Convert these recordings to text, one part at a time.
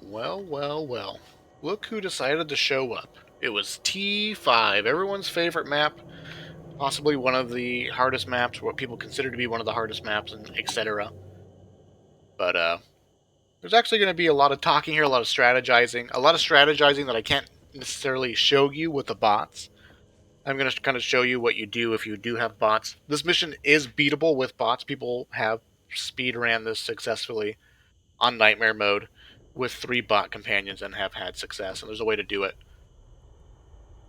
Well, well, well. Look who decided to show up. It was T-5, everyone's favorite map, possibly one of the hardest maps, what people consider to be one of the hardest maps, and etc. But there's actually going to be a lot of talking here, a lot of strategizing that I can't necessarily show you with the bots. I'm going to kind of show you what you do if you do have bots. This mission is beatable with bots. People have speed ran this successfully on Nightmare mode with 3 bot companions and have had success, and there's a way to do it.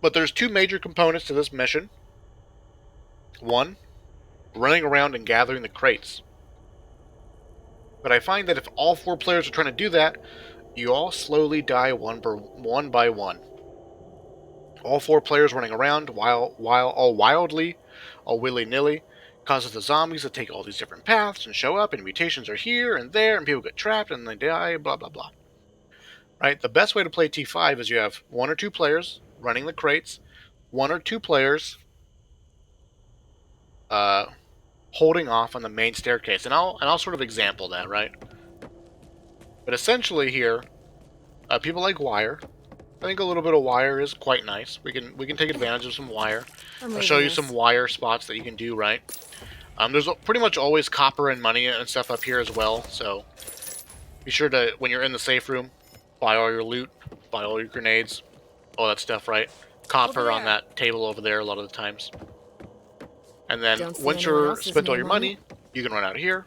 But there's 2 major components to this mission. One, running around and gathering the crates. But I find that if all 4 players are trying to do that, you all slowly die one by one. All 4 players running around while all wildly, all willy-nilly, causes the zombies to take all these different paths and show up, and mutations are here and there, and people get trapped and they die, blah blah blah. Right? The best way to play T5 is you have 1 or 2 players running the crates, 1 or 2 players holding off on the main staircase, and I'll sort of example that, right? But essentially here, people like wire. I think a little bit of wire is quite nice. We can take advantage of some wire. I'll show you some wire spots that you can do, right? There's pretty much always copper and money and stuff up here as well, so be sure to, when you're in the safe room, buy all your loot, buy all your grenades, all that stuff, right? Copper on that table over there a lot of the times. And then once you're spent all your money, you can run out here,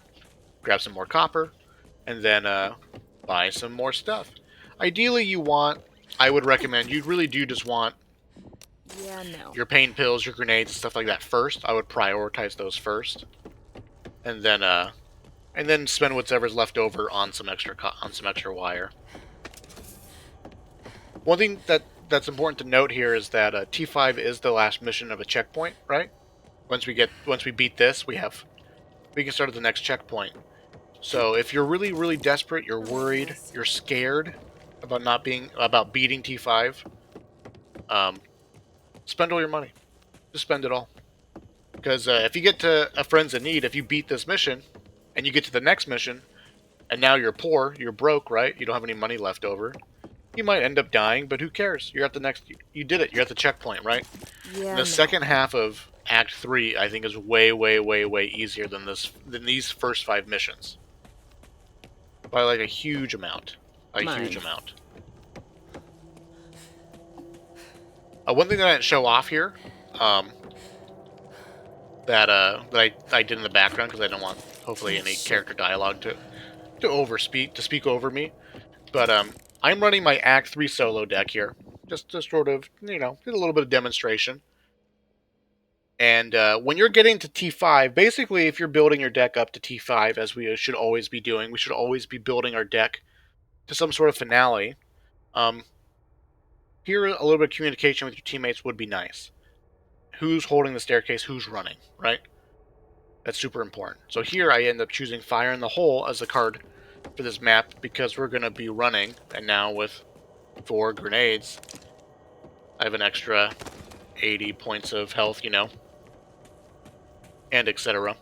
grab some more copper, and then buy some more stuff. Ideally, I would recommend, you really do just want your pain pills, your grenades, and stuff like that first. I would prioritize those first, and then spend whatever's left over on some extra wire. One thing that's important to note here is that T5 is the last mission of a checkpoint, right? Once we beat this, we can start at the next checkpoint. So if you're really, really desperate, you're worried, you're scared about beating T5, spend all your money. Just spend it all. Because if you get to a friend's in need, if you beat this mission, and you get to the next mission, and now you're poor, you're broke, right? You don't have any money left over. You might end up dying, but who cares? You're at the next. You did it. You're at the checkpoint, right? Yeah. The second half of Act 3, I think, is way, way, way, way easier than these first 5 missions. By like a huge amount. Huge amount. One thing that I didn't show off here, that I did in the background because I don't want hopefully any character dialogue to speak over me, but I'm running my Act 3 solo deck here, just to sort of get a little bit of demonstration. And when you're getting to T5, basically, if you're building your deck up to T5, as we should always be doing, we should always be building our deck to some sort of finale. Here, a little bit of communication with your teammates would be nice. Who's holding the staircase? Who's running? Right? That's super important. So here, I end up choosing Fire in the Hole as a card for this map because we're going to be running, and now with 4 grenades, I have an extra 80 points of health, and etc.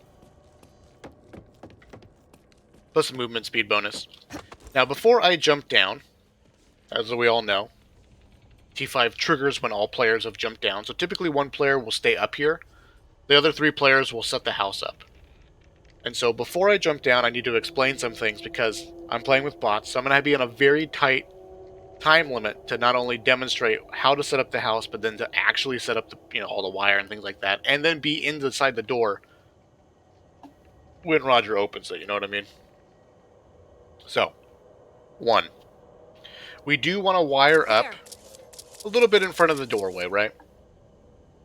Plus a movement speed bonus. Now, before I jump down, as we all know, T5 triggers when all players have jumped down. So typically 1 player will stay up here. The other 3 players will set the house up. And so before I jump down, I need to explain some things because I'm playing with bots. So I'm going to be on a very tight time limit to not only demonstrate how to set up the house, but then to actually set up all the wire and things like that, and then be inside the door when Roger opens it. You know what I mean? So, 1, we do want to wire up a little bit in front of the doorway, right?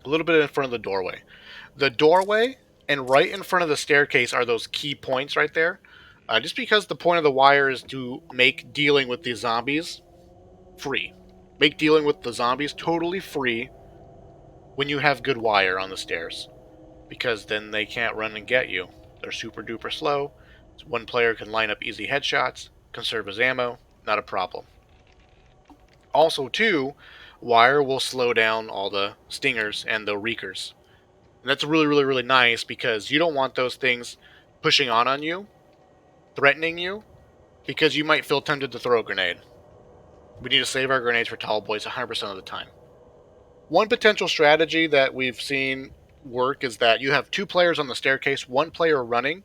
A little bit in front of the doorway. The doorway and right in front of the staircase are those key points right there. Just because the point of the wire is to make dealing with these zombies free. Make dealing with the zombies totally free when you have good wire on the stairs. Because then they can't run and get you. They're super duper slow. So 1 player can line up easy headshots, conserve his ammo, not a problem. Also, 2, wire will slow down all the stingers and the reekers. And that's really, really, really nice because you don't want those things pushing on you, threatening you, because you might feel tempted to throw a grenade. We need to save our grenades for tall boys 100% of the time. One potential strategy that we've seen work is that you have 2 players on the staircase, 1 player running,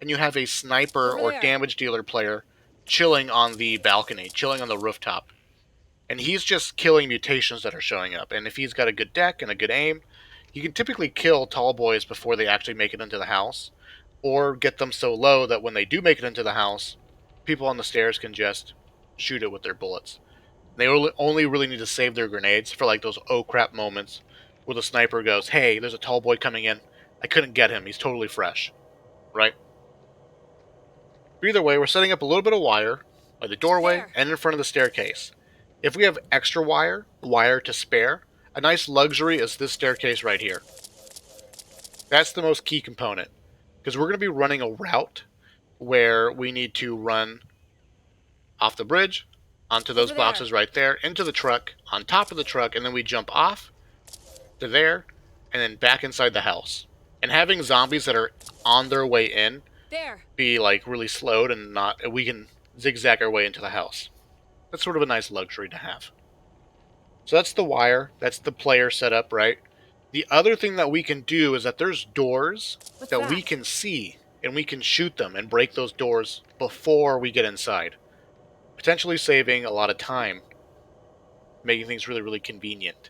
and you have a sniper or damage dealer player chilling on the balcony, chilling on the rooftop. And he's just killing mutations that are showing up. And if he's got a good deck and a good aim, you can typically kill tall boys before they actually make it into the house, or get them so low that when they do make it into the house, people on the stairs can just shoot it with their bullets. They only really need to save their grenades for like those oh crap moments where the sniper goes, hey, there's a tall boy coming in. I couldn't get him. He's totally fresh. Right? But either way, we're setting up a little bit of wire by the doorway and in front of the staircase. If we have extra wire to spare, a nice luxury is this staircase right here. That's the most key component. Because we're going to be running a route where we need to run off the bridge, onto those boxes right there, into the truck, on top of the truck, and then we jump off to there, and then back inside the house. And having zombies that are on their way in be like really slowed and we can zigzag our way into the house. That's sort of a nice luxury to have. So that's the wire, that's the player setup, right? The other thing that we can do is that there's doors that we can see, and we can shoot them and break those doors before we get inside. Potentially saving a lot of time, making things really, really convenient.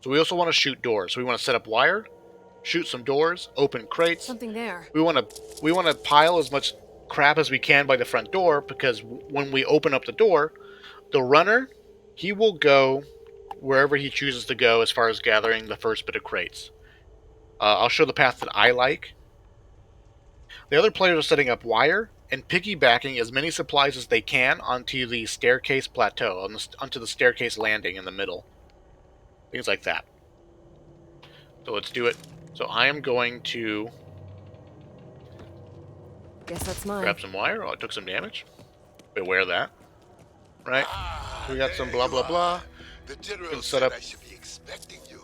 So we also want to shoot doors. So we want to set up wire, shoot some doors, open crates. Something there. We want to pile as much crap as we can by the front door, because when we open up the door, the runner, he will go wherever he chooses to go as far as gathering the first bit of crates. I'll show the path that I like. The other players are setting up wire and piggybacking as many supplies as they can onto the staircase plateau, onto the staircase landing in the middle. Things like that. So let's do it. So I am going to guess that's mine. Grab some wire. Oh, it took some damage. Beware of that. Right? So we got some blah blah blah. The general can set up I should be expecting you.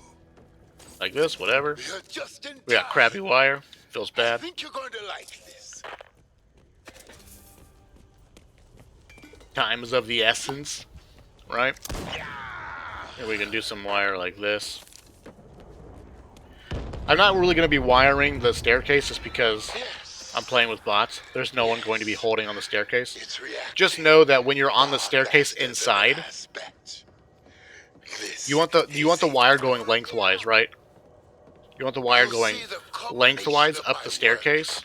Like this, whatever. You're just in We got crappy wire. Feels I bad. think you're going to like this. Time is of the essence, right? And we can do some wire like this. I'm not really going to be wiring the staircase just because I'm playing with bots. There's no one going to be holding on the staircase. It's reactive. Just know that when you're on the staircase inside, you want the wire going lengthwise, right? You want the wire going lengthwise up the staircase.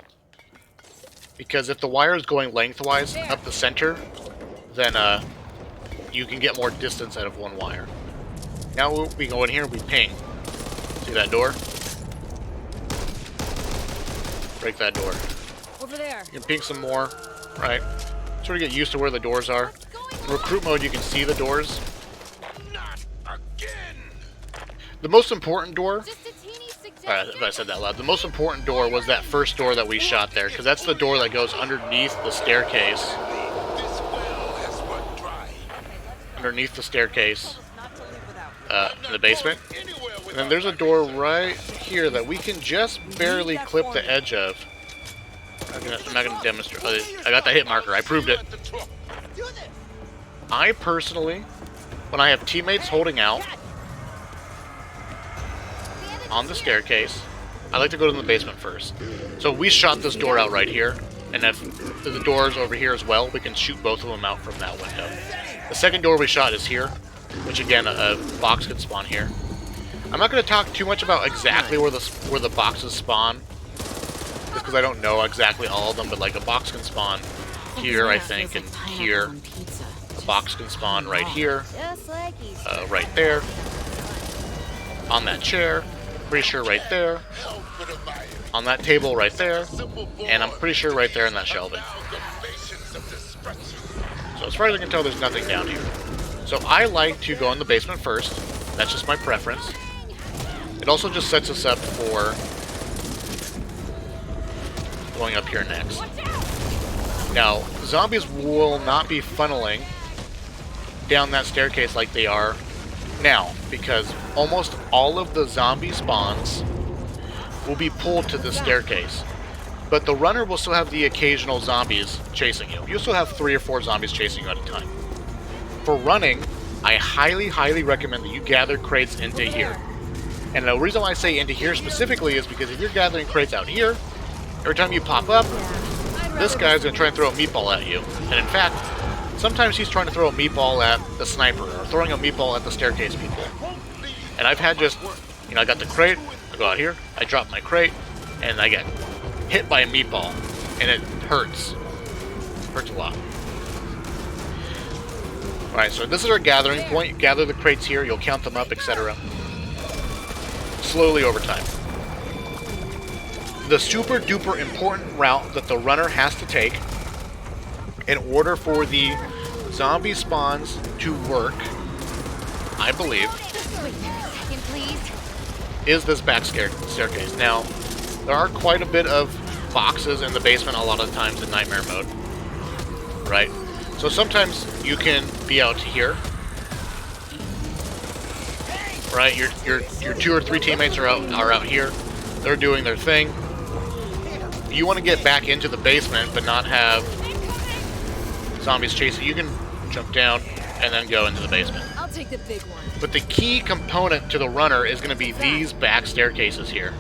Because if the wire is going lengthwise up the center, then you can get more distance out of one wire. Now we go in here and we ping. See that door? Break that door. Over there. You can ping some more, right? Sort of get used to where the doors are. In recruit mode, you can see the doors. Not again. The most important door, Just a teeny suggestion. if I said that loud, the most important door was that first door that we shot there, because that's the door that goes underneath the staircase. This well has run dry. Underneath the staircase, in the basement. And then there's a door right here that we can just barely clip the edge of. I'm not gonna demonstrate. I got the hit marker. I proved it. I personally, when I have teammates holding out on the staircase, I like to go to the basement first. So we shot this door out right here, and if the door's over here as well, we can shoot both of them out from that window. The second door we shot is here, which again, a box can spawn here. I'm not going to talk too much about exactly where the boxes spawn, just because I don't know exactly all of them, but like a box can spawn here, I think, and here. A box can spawn right here, right there, on that chair, pretty sure right there, on that table right there, and I'm pretty sure right there in that shelving. So as far as I can tell, there's nothing down here. So I like to go in the basement first. That's just my preference. It also just sets us up for going up here next. Now, zombies will not be funneling down that staircase like they are now, because almost all of the zombie spawns will be pulled to the staircase. But the runner will still have the occasional zombies chasing you. You still have 3 or 4 zombies chasing you at a time. for running, I highly, highly recommend that you gather crates into here. And the reason why I say into here specifically is because if you're gathering crates out here, every time you pop up, this guy's going to try and throw a meatball at you. And in fact, sometimes he's trying to throw a meatball at the sniper, or throwing a meatball at the staircase people. And I've had just, you know, I got the crate, I go out here, I drop my crate, and I get hit by a meatball. And it hurts. Hurts a lot. Alright, so this is our gathering point. You gather the crates here, you'll count them up, etc. Slowly over time. The super duper important route that the runner has to take in order for the zombie spawns to work, I believe, is this back staircase. Now, there are quite a bit of boxes in the basement a lot of times in nightmare mode, right? So sometimes you can be out here, right? Your 2 or 3 teammates are out here. They're doing their thing. You want to get back into the basement, but not have zombies chase you. You can jump down and then go into the basement. I'll take the big one. But the key component to the runner is going to be these back staircases here.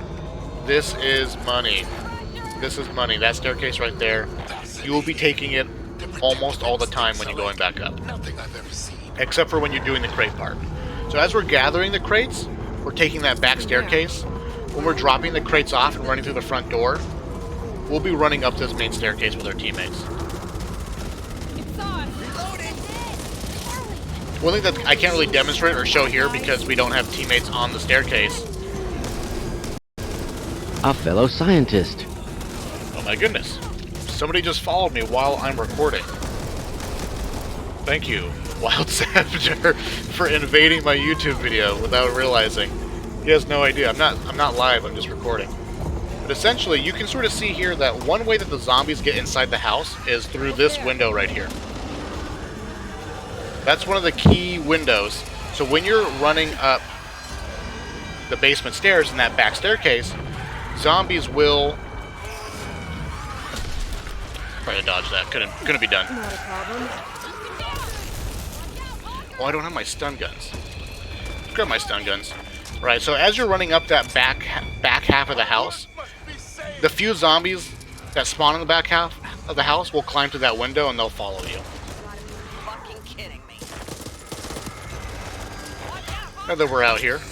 This is money. This is money. That staircase right there. You will be taking it almost all the time when you're going back up. Nothing I've ever seen. Except for when you're doing the crate part. So as we're gathering the crates, we're taking that back staircase. When we're dropping the crates off and running through the front door, we'll be running up this main staircase with our teammates. It's on. One thing that I can't really demonstrate or show here because we don't have teammates on the staircase. A fellow scientist. Oh my goodness. Somebody just followed me while I'm recording. Thank you, Wild Savager, for invading my YouTube video without realizing. He has no idea. I'm not live, I'm just recording. But essentially, you can sort of see here that one way that the zombies get inside the house is through this window right here. That's one of the key windows. So when you're running up the basement stairs in that back staircase, zombies will... Try to dodge that. Couldn't be done. Not a problem. Oh, I don't have my stun guns. Let's grab my stun guns. Right, so as you're running up that back half of the house, the few zombies that spawn in the back half of the house will climb to that window and they'll follow you. Fucking kidding me. Now that we're out here,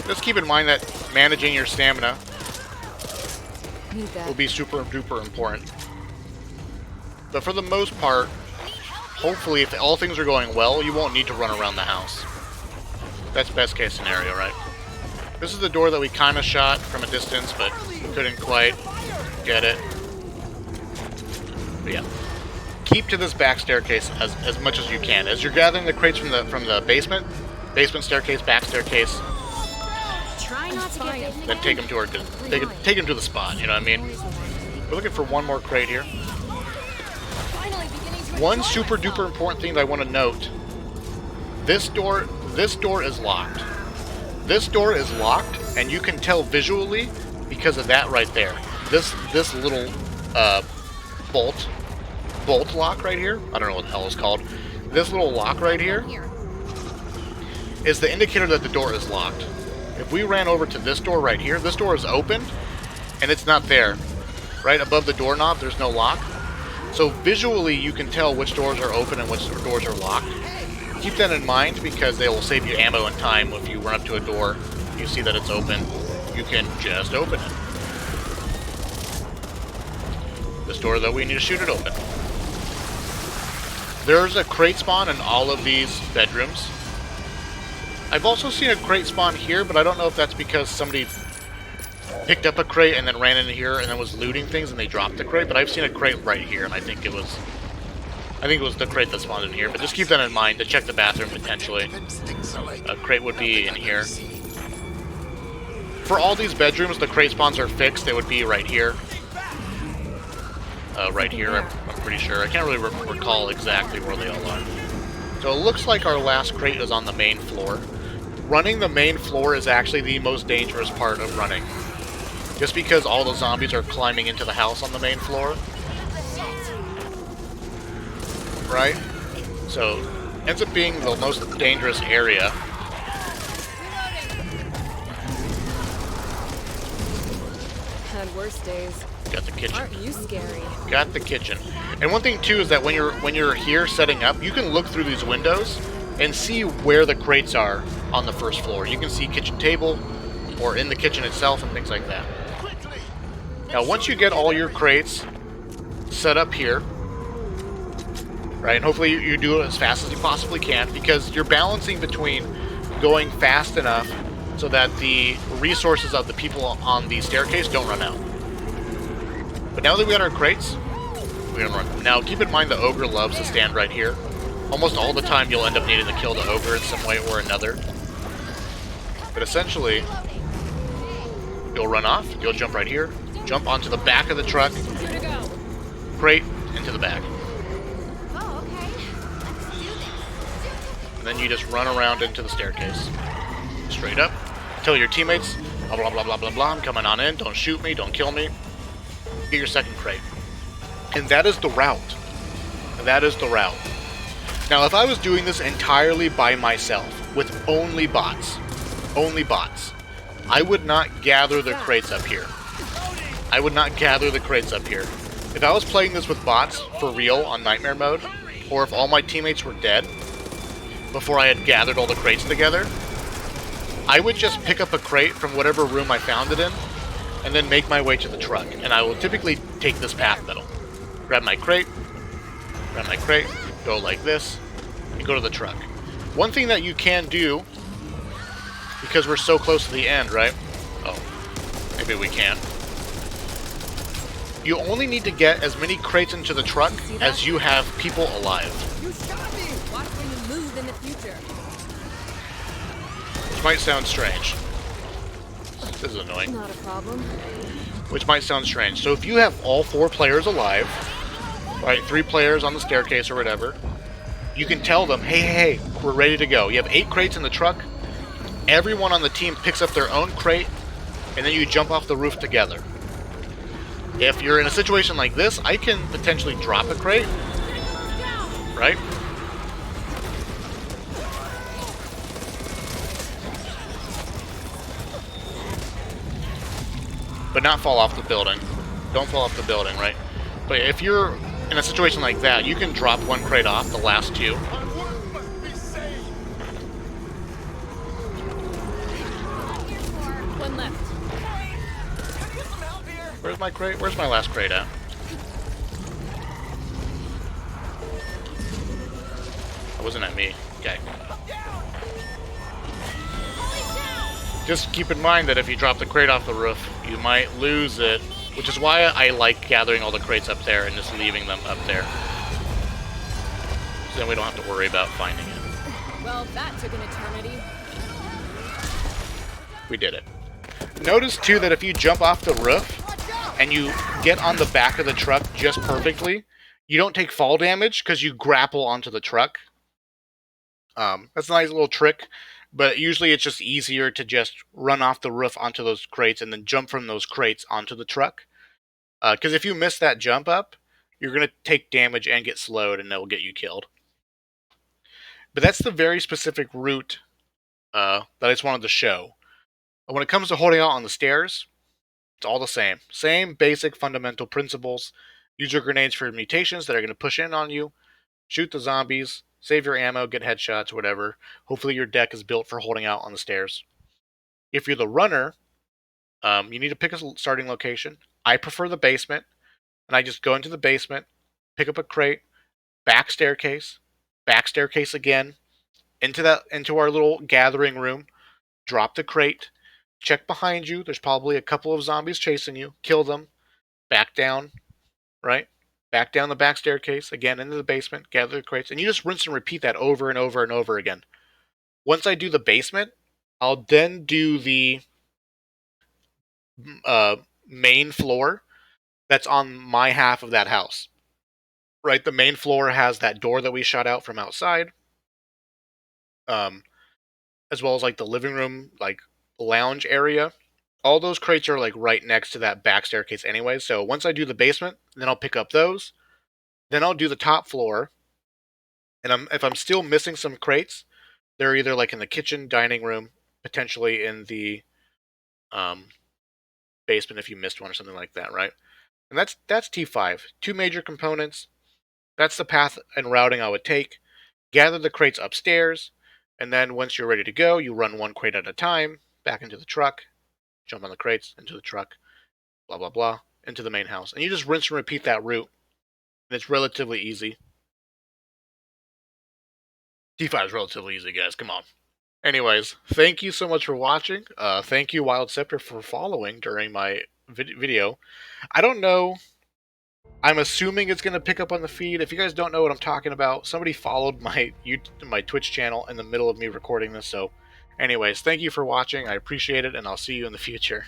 just keep in mind that managing your stamina Need that. will be super duper important. But for the most part, hopefully if all things are going well, you won't need to run around the house. That's best case scenario, right? This is the door that we kind of shot from a distance, but couldn't quite get it. But yeah. Keep to this back staircase as much as you can. As you're gathering the crates from the basement staircase, back staircase, Try not to get bitten then take them to our take them to the spot. You know what I mean? We're looking for one more crate here. One super duper important thing that I want to note: this door is locked. This door is locked, and you can tell visually because of that right there. This little bolt lock right here. I don't know what the hell it's called. This little lock right here is the indicator that the door is locked. If we ran over to this door right here, this door is open, and it's not there. Right above the doorknob, there's no lock. So visually, you can tell which doors are open and which doors are locked. Keep that in mind because they will save you ammo and time. If you run up to a door, you see that it's open, you can just open it. This door, though, we need to shoot it open. There's a crate spawn in all of these bedrooms. I've also seen a crate spawn here, but I don't know if that's because somebody picked up a crate and then ran in here and then was looting things and they dropped the crate. But I've seen a crate right here, and I think it was the crate that spawned in here. But just keep that in mind to check the bathroom potentially. A crate would be in here. For all these bedrooms, the crate spawns are fixed. They would be right here. Right here, I'm pretty sure. I can't really recall exactly where they all are. So it looks like our last crate is on the main floor. Running the main floor is actually the most dangerous part of running. Just because all the zombies are climbing into the house on the main floor. Right? So, ends up being the most dangerous area. Had worse days. Got the kitchen. Aren't you scary? Got the kitchen. And one thing too is that when you're here setting up, you can look through these windows and see where the crates are on the first floor. You can see kitchen table or in the kitchen itself and things like that. Quickly. Now once you get all your crates set up here, right, and hopefully you do it as fast as you possibly can, because you're balancing between going fast enough so that the resources of the people on the staircase don't run out. But now that we got our crates, we're gonna run. Now keep in mind the ogre loves to stand right here. Almost all the time you'll end up needing to kill the ogre in some way or another. But essentially, you'll run off, you'll jump right here, jump onto the back of the truck, Here to go. crate, into the back. Oh, okay. Let's do this. And then you just run around into the staircase. Straight up. Tell your teammates, blah blah blah blah blah blah, I'm coming on in, don't shoot me, don't kill me. Get your second crate. And that is the route. That is the route. Now if I was doing this entirely by myself, with only bots, I would not gather the crates up here. I would not gather the crates up here. If I was playing this with bots, for real, on Nightmare mode, or if all my teammates were dead, before I had gathered all the crates together, I would just pick up a crate from whatever room I found it in, and then make my way to the truck. And I will typically take this path middle. Grab my crate, go like this, and go to the truck. One thing that you can do, because we're so close to the end, right? Oh, maybe we can. You only need to get as many crates into the truck as you have people alive. You shot me! Watch where you move in the future. Which might sound strange. This is annoying. Not a problem. Which might sound strange. So if you have all 4 players alive, right, 3 players on the staircase or whatever, you can tell them, hey, we're ready to go. You have 8 crates in the truck. Everyone on the team picks up their own crate, and then you jump off the roof together. If you're in a situation like this, I can potentially drop a crate, right? But not fall off the building. Don't fall off the building, right? But if you're in a situation like that, you can drop 1 crate off, the last 2. My work must be saved. One left. Can I get some help here? Where's my crate? Where's my last crate at? That wasn't at me. Okay. Just keep in mind that if you drop the crate off the roof, you might lose it, which is why I like gathering all the crates up there and just leaving them up there. So then we don't have to worry about finding it. Well, that took an eternity. We did it. Notice too that if you jump off the roof and you get on the back of the truck just perfectly, you don't take fall damage because you grapple onto the truck. That's a nice little trick, but usually it's just easier to just run off the roof onto those crates and then jump from those crates onto the truck. Because if you miss that jump up, you're going to take damage and get slowed, and that will get you killed. But that's the very specific route that I just wanted to show. When it comes to holding out on the stairs, it's all the same. Same basic fundamental principles. Use your grenades for mutations that are going to push in on you. Shoot the zombies. Save your ammo, get headshots, whatever. Hopefully your deck is built for holding out on the stairs. If you're the runner, you need to pick a starting location. I prefer the basement, and I just go into the basement, pick up a crate, back staircase again, into our little gathering room, drop the crate, check behind you. There's probably a couple of zombies chasing you. Kill them, back down, right? Back down the back staircase, again into the basement, gather the crates, and you just rinse and repeat that over and over and over again. Once I do the basement, I'll then do the main floor that's on my half of that house. Right, the main floor has that door that we shot out from outside, as well as like the living room, like lounge area. All those crates are like right next to that back staircase anyway, so once I do the basement, then I'll pick up those. Then I'll do the top floor. And if I'm still missing some crates, they're either like in the kitchen, dining room, potentially in the um, basement if you missed one or something like that, right? And that's T5. Two major components. That's the path and routing I would take. Gather the crates upstairs, and then once you're ready to go, you run one crate at a time, back into the truck, jump on the crates, into the truck, blah blah blah, into the main house. And you just rinse and repeat that route. And it's relatively easy. T5 is relatively easy, guys. Come on. Anyways, thank you so much for watching. Thank you, Wild Scepter, for following during my video. I don't know. I'm assuming it's going to pick up on the feed. If you guys don't know what I'm talking about, somebody followed my Twitch channel in the middle of me recording this. So anyways, thank you for watching. I appreciate it, and I'll see you in the future.